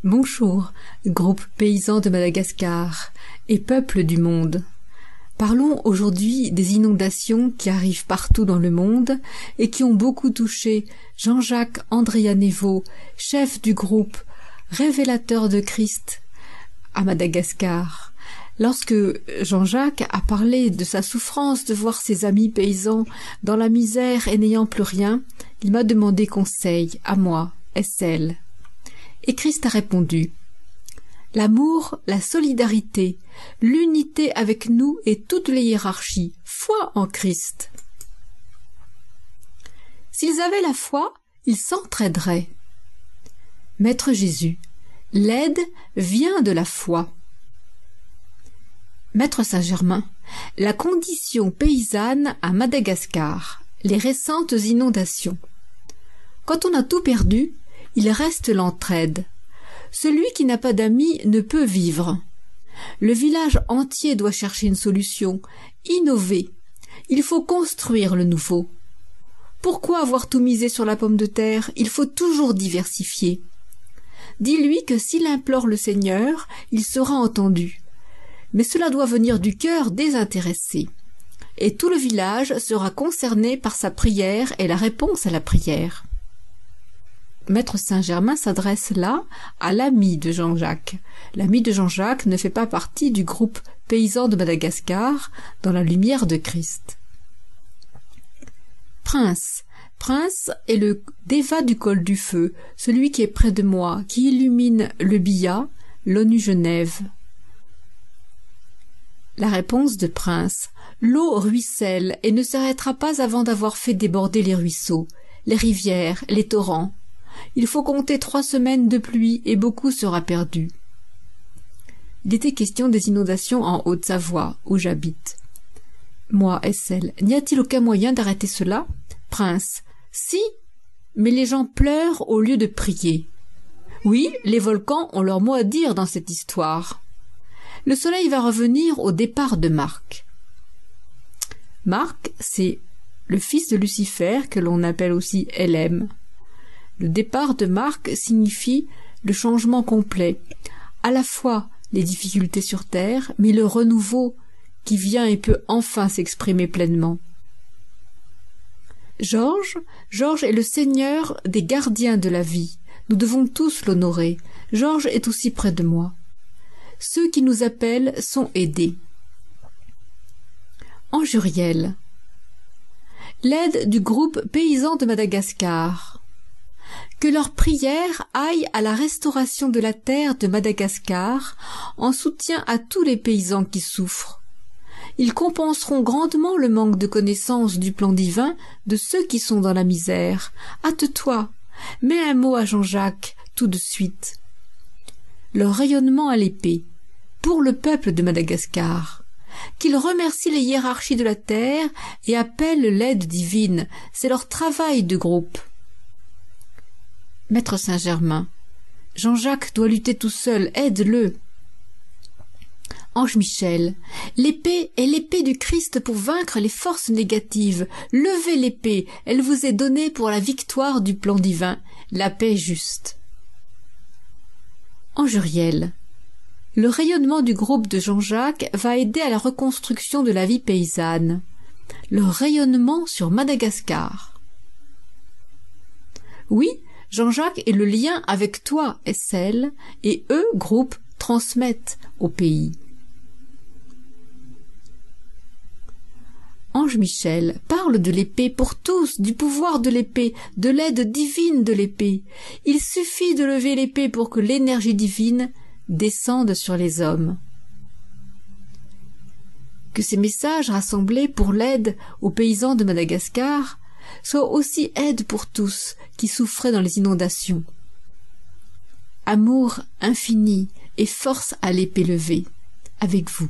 Bonjour, groupe paysan de Madagascar et peuple du monde. Parlons aujourd'hui des inondations qui arrivent partout dans le monde et qui ont beaucoup touché Jean-Jacques Andrianevo, chef du groupe Révélateur de Christ à Madagascar. Lorsque Jean-Jacques a parlé de sa souffrance de voir ses amis paysans dans la misère et n'ayant plus rien, il m'a demandé conseil à moi, SL. Et Christ a répondu: l'amour, la solidarité, l'unité avec nous et toutes les hiérarchies, foi en Christ. S'ils avaient la foi, ils s'entraideraient. Maître Jésus, l'aide vient de la foi. Maître Saint-Germain, la condition paysanne à Madagascar, les récentes inondations. Quand on a tout perdu, il reste l'entraide. Celui qui n'a pas d'amis ne peut vivre. Le village entier doit chercher une solution, innover. Il faut construire le nouveau. Pourquoi avoir tout misé sur la pomme de terre? Il faut toujours diversifier. Dis-lui que s'il implore le Seigneur, il sera entendu. Mais cela doit venir du cœur désintéressé. Et tout le village sera concerné par sa prière et la réponse à la prière. Maître Saint-Germain s'adresse là à l'ami de Jean-Jacques. L'ami de Jean-Jacques ne fait pas partie du groupe paysan de Madagascar dans la lumière de Christ. Prince. Prince est le déva du col du feu, celui qui est près de moi, qui illumine le BIA, l'ONU Genève. La réponse de Prince. L'eau ruisselle et ne s'arrêtera pas avant d'avoir fait déborder les ruisseaux, les rivières, les torrents. Il faut compter 3 semaines de pluie et beaucoup sera perdu. Il était question des inondations en Haute-Savoie, où j'habite. Moi, SL, n'y a-t-il aucun moyen d'arrêter cela? Prince. Si, mais les gens pleurent au lieu de prier. Oui, les volcans ont leur mot à dire dans cette histoire. Le soleil va revenir au départ de Marc. Marc, c'est le fils de Lucifer, que l'on appelle aussi LM. Le départ de Marc signifie le changement complet, à la fois les difficultés sur terre, mais le renouveau qui vient et peut enfin s'exprimer pleinement. Georges est le seigneur des gardiens de la vie. Nous devons tous l'honorer. Georges est aussi près de moi. Ceux qui nous appellent sont aidés. Anjuriel. L'aide du groupe paysan de Madagascar. Que leurs prières aillent à la restauration de la terre de Madagascar en soutien à tous les paysans qui souffrent. Ils compenseront grandement le manque de connaissance du plan divin de ceux qui sont dans la misère. Hâte-toi, mets un mot à Jean-Jacques tout de suite. Leur rayonnement à l'épée, pour le peuple de Madagascar. Qu'ils remercient les hiérarchies de la terre et appellent l'aide divine, c'est leur travail de groupe. Maître Saint-Germain, Jean-Jacques doit lutter tout seul, aide-le. Ange Michel, l'épée est l'épée du Christ pour vaincre les forces négatives. Levez l'épée, elle vous est donnée pour la victoire du plan divin, la paix juste. Anjuriel, le rayonnement du groupe de Jean-Jacques va aider à la reconstruction de la vie paysanne. Le rayonnement sur Madagascar. Oui, Jean-Jacques est le lien avec toi, SL, et eux, groupe, transmettent au pays. Ange Michel parle de l'épée pour tous, du pouvoir de l'épée, de l'aide divine de l'épée. Il suffit de lever l'épée pour que l'énergie divine descende sur les hommes. Que ces messages rassemblés pour l'aide aux paysans de Madagascar soient aussi aide pour tous qui souffraient dans les inondations. Amour infini et force à l'épée levée, avec vous.